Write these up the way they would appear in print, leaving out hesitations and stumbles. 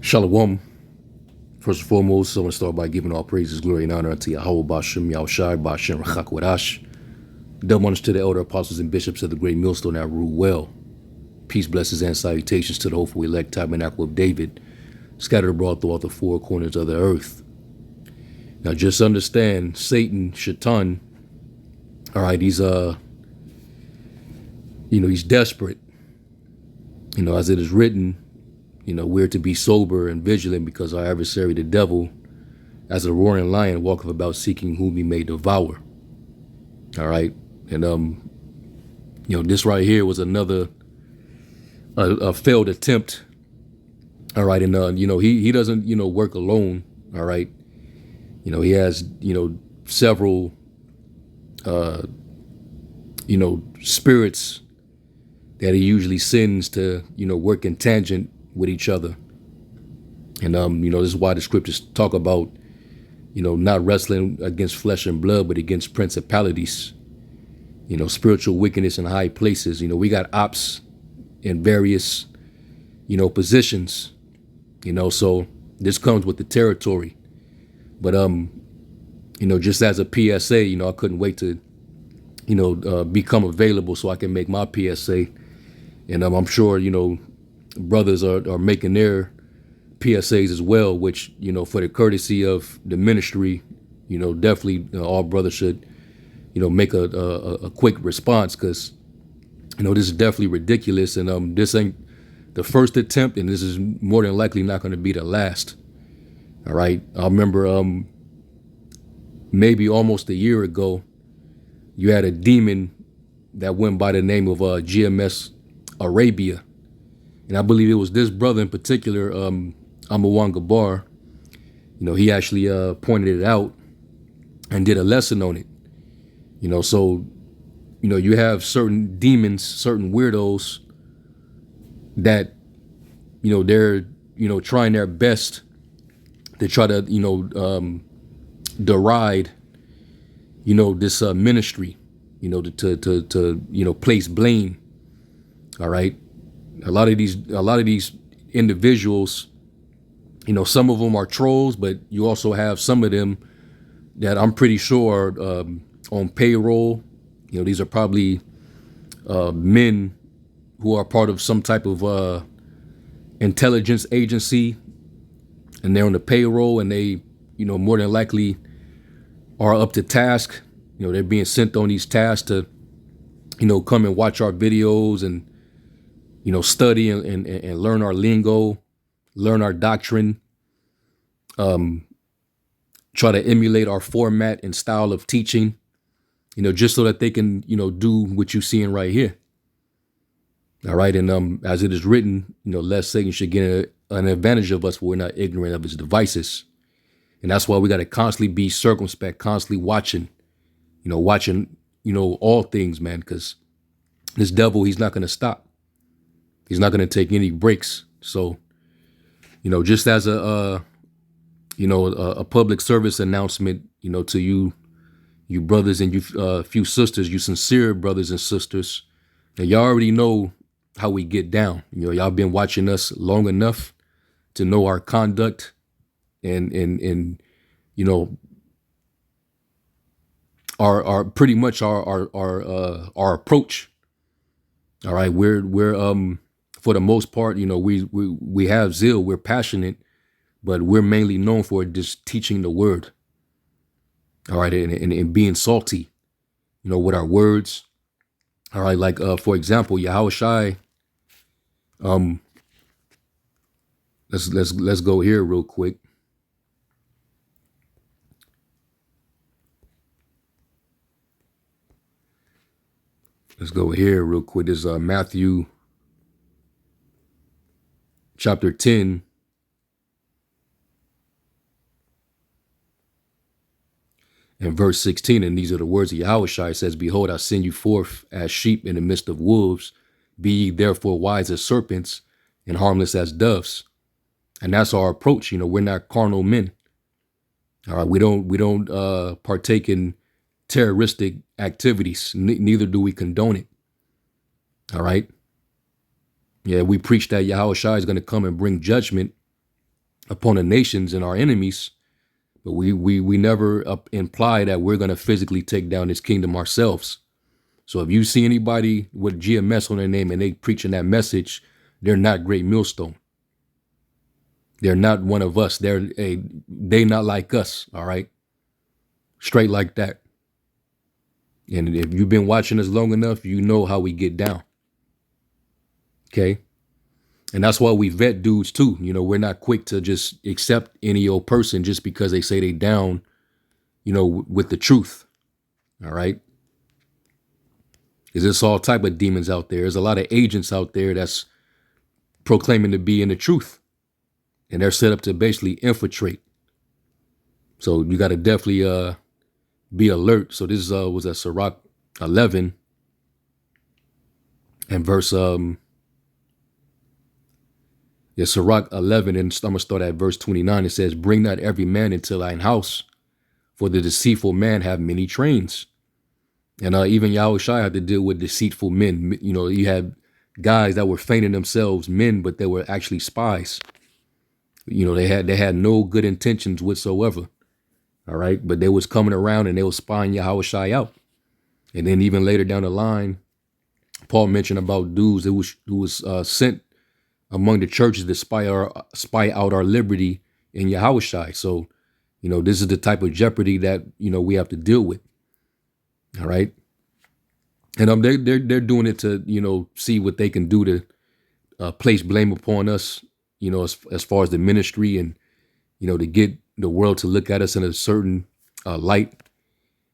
Shalom. First and foremost, I want to start by giving all praises, glory, and honor unto Yahweh Bashem, Yahushai, Bashem, Rachak Wadash. Double honors to the elder apostles and bishops of the great millstone that rule well. Peace, blessings, and salutations to the hopeful elect tabernacle of David, scattered abroad throughout the four corners of the earth. Now just understand, Satan, Shaitan, all right, he's he's desperate. As it is written, we're to be sober and vigilant because our adversary, the devil, as a roaring lion, walketh about seeking whom he may devour. All right. And, this right here was another a failed attempt. All right. And, he doesn't, work alone. All right. He has, several, spirits that he usually sends to, work in tangent with each other. And, this is why the scriptures talk about, not wrestling against flesh and blood, but against principalities, spiritual wickedness in high places. We got ops in various, positions, so this comes with the territory. But, just as a PSA, I couldn't wait to, become available so I can make my PSA. And I'm sure, brothers are making their PSAs as well, which, for the courtesy of the ministry, definitely all brothers should, make a quick response because, this is definitely ridiculous. And this ain't the first attempt, and this is more than likely not going to be the last. All right. I remember maybe almost a year ago, you had a demon that went by the name of GMS Arabia. And I believe it was this brother in particular, Amawan Gabar, he actually pointed it out and did a lesson on it. So, you have certain demons, certain weirdos that, they're, trying their best to try to, deride, this ministry, to place blame. All right. A lot of these individuals, some of them are trolls, but you also have some of them that I'm pretty sure are on payroll. These are probably men who are part of some type of intelligence agency, and they're on the payroll, and they, more than likely are up to task. They're being sent on these tasks to, come and watch our videos and, study and learn our lingo, learn our doctrine, try to emulate our format and style of teaching, just so that they can, do what you're seeing right here. All right. And as it is written, lest Satan should get an advantage of us, for we're not ignorant of his devices. And that's why we got to constantly be circumspect, constantly watching, all things, man, because this devil, he's not going to stop. He's not going to take any breaks. So, just as a public service announcement, to you brothers and you few sisters, you sincere brothers and sisters, and y'all already know how we get down. Y'all been watching us long enough to know our conduct and our pretty much our approach. All right, we're for the most part, we have zeal, we're passionate, but we're mainly known for just teaching the word. All right, and being salty, with our words. All right, like for example, Yahushai. Let's go here real quick. Let's go here real quick. This is Matthew chapter 10. And verse 16, and these are the words of Yahushua. It says, "Behold, I send you forth as sheep in the midst of wolves. Be ye therefore wise as serpents and harmless as doves." And that's our approach. We're not carnal men. All right, we don't partake in terroristic activities. Neither do we condone it. All right. Yeah, we preach that Yahushua is going to come and bring judgment upon the nations and our enemies, but we never imply that we're going to physically take down this kingdom ourselves. So if you see anybody with GMS on their name and they preaching that message, they're not Great Millstone. They're not one of us. They not like us. All right. Straight like that. And if you've been watching us long enough, you know how we get down. Okay. And that's why we vet dudes too. You know, we're not quick to just accept any old person just because they say they down, you know, with the truth. All right. Because there's all type of demons out there. There's a lot of agents out there that's proclaiming to be in the truth. And they're set up to basically infiltrate. So you got to definitely be alert. So this was at Sirach 11 and verse Sirach 11, and I'm gonna start at verse 29. It says, "Bring not every man into thine house, for the deceitful man have many trains." And even Yahushua had to deal with deceitful men. You know, you had guys that were feigning themselves men, but they were actually spies. You know, they had no good intentions whatsoever. All right, but they was coming around and they was spying Yahushua out. And then even later down the line, Paul mentioned about dudes who was sent among the churches to spy out our liberty in Yahushua. So, you know, this is the type of jeopardy that, you know, we have to deal with. All right. And they're doing it to, you know, see what they can do to place blame upon us, you know, as far as the ministry and, you know, to get the world to look at us in a certain light.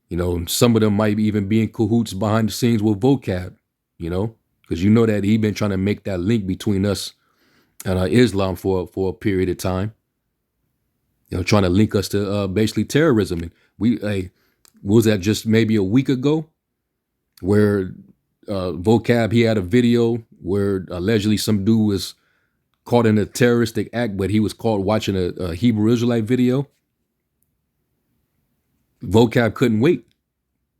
You know, and some of them might even be in cahoots behind the scenes with vocab, you know, because you know that he been trying to make that link between us and Islam for a period of time, you know, trying to link us to basically terrorism. And what was that, just maybe a week ago, where vocab, he had a video where allegedly some dude was caught in a terroristic act, but he was caught watching a Hebrew Israelite video. Vocab couldn't wait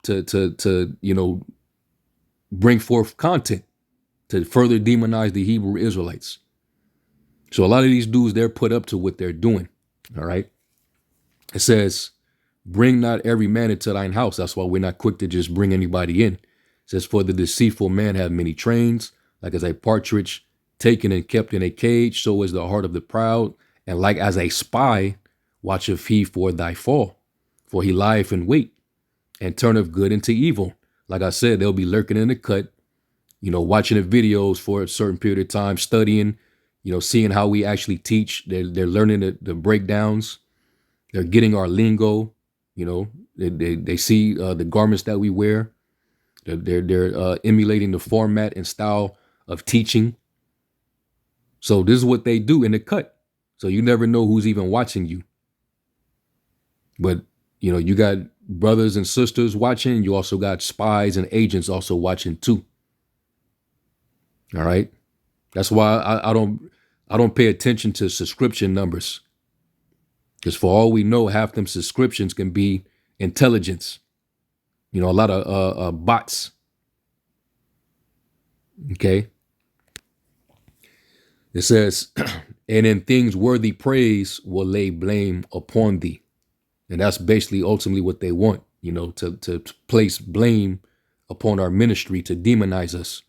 to you know, bring forth content to further demonize the Hebrew Israelites. So a lot of these dudes, they're put up to what they're doing. All right. It says, "Bring not every man into thine house." That's why we're not quick to just bring anybody in. It says, "For the deceitful man have many trains, like as a partridge taken and kept in a cage, so is the heart of the proud. And like as a spy, watcheth he for thy fall. For he lieth in wait, and turneth good into evil." Like I said, they'll be lurking in the cut, you know, watching the videos for a certain period of time, studying, you know, seeing how we actually teach. They're learning the breakdowns. They're getting our lingo. You know, they see the garments that we wear. They're emulating the format and style of teaching. So this is what they do in the cut. So you never know who's even watching you. But, you know, you got brothers and sisters watching. You also got spies and agents also watching too. All right. That's why I don't pay attention to subscription numbers. Because for all we know, half them subscriptions can be intelligence. You know, a lot of bots. Okay. It says, "And in things worthy praise will lay blame upon thee." And that's basically ultimately what they want, you know, to place blame upon our ministry, to demonize us.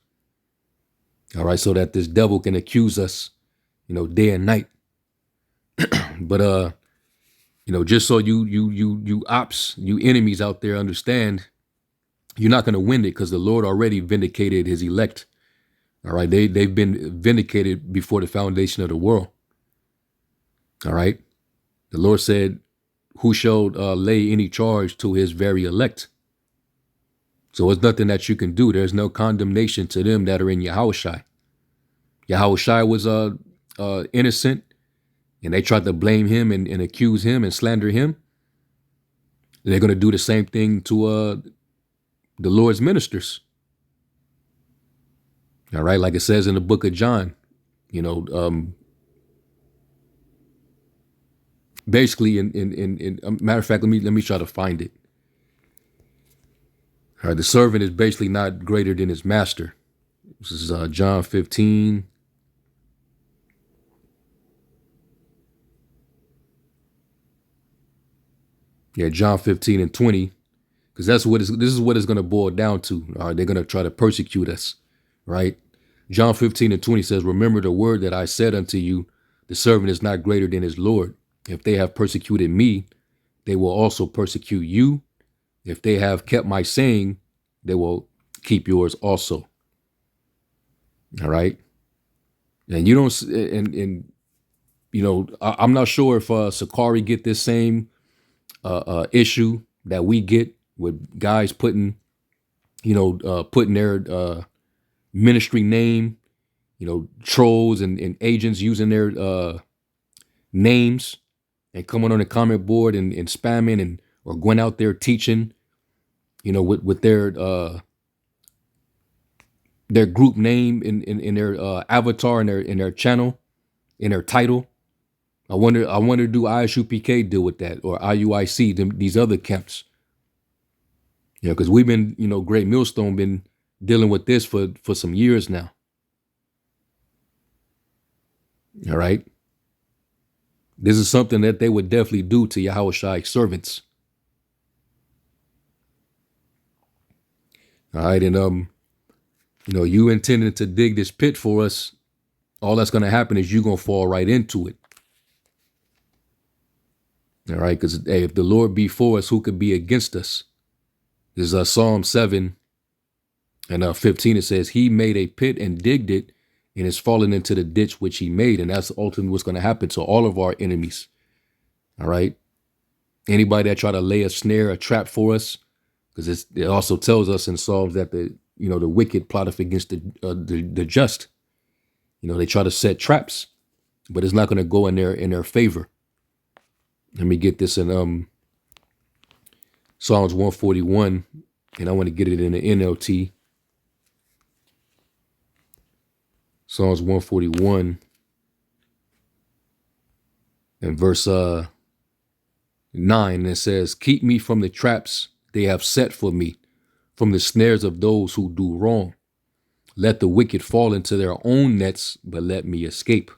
All right. So that this devil can accuse us, you know, day and night. But, you know, just so you ops, you enemies out there understand, you're not going to win it, because the Lord already vindicated his elect. All right. They've been vindicated before the foundation of the world. All right. The Lord said, "Who shall lay any charge to his very elect?" So it's nothing that you can do. There's no condemnation to them that are in Yahushua. Yahushua was innocent, and they tried to blame him and accuse him and slander him. They're going to do the same thing to the Lord's ministers. All right, like it says in the book of John, you know, basically in matter of fact, let me try to find it. All right, the servant is basically not greater than his master. This is John 15. Yeah, John 15 and 20, because this is what it's going to boil down to. All right, they're going to try to persecute us, right? John 15 and 20 says, remember the word that I said unto you, the servant is not greater than his Lord. If they have persecuted me, they will also persecute you. If they have kept my saying, they will keep yours also. All right. And you don't, and you know, I'm not sure if Sakari get this same issue that we get with guys putting, putting their ministry name, trolls and agents using their names and coming on the comment board and spamming and or going out there teaching, with their group name in their avatar in their channel, in their title. I wonder do ISUPK deal with that, or IUIC, these other camps? Because we've been, Great Millstone been dealing with this for some years now. All right. This is something that they would definitely do to Yahushua servants. All right. And, you intended to dig this pit for us. All that's going to happen is you're going to fall right into it. All right. Because hey, if the Lord be for us, who could be against us? This is Psalm 7 and 15. It says, he made a pit and digged it and is fallen into the ditch which he made. And that's ultimately what's going to happen to all of our enemies. All right. Anybody that try to lay a snare, a trap for us, because it also tells us in Psalms that the wicked plotteth against the just. They try to set traps, but it's not going to go in their favor. Let me get this in Psalms 141, and I want to get it in the NLT. Psalms 141 and verse 9, it says, keep me from the traps they have set for me, from the snares of those who do wrong. Let the wicked fall into their own nets, but let me escape.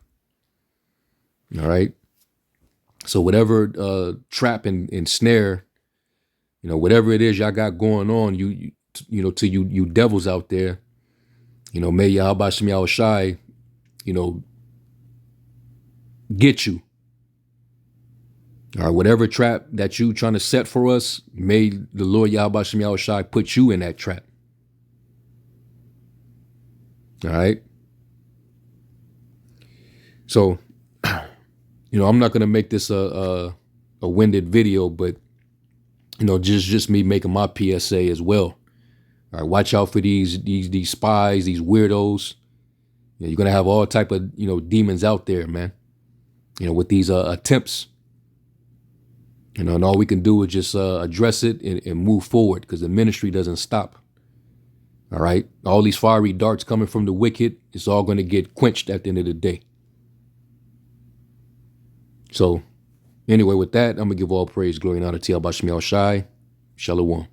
All right. So whatever trap and snare, whatever it is y'all got going on, to you devils out there, may Yahweh Shem Yahushai, get you. All right, whatever trap that you trying to set for us, may the Lord Yahweh Shem Yahushai put you in that trap. All right. So, I'm not gonna make this a winded video, but just me making my PSA as well. All right, watch out for these spies, these weirdos. You're gonna have all type of demons out there, man. With these attempts. And all we can do is just address it and move forward, because the ministry doesn't stop. All right. All these fiery darts coming from the wicked, it's all going to get quenched at the end of the day. So anyway, with that, I'm going to give all praise, glory, and honor to Yahweh Shem Yahushai. Shalom.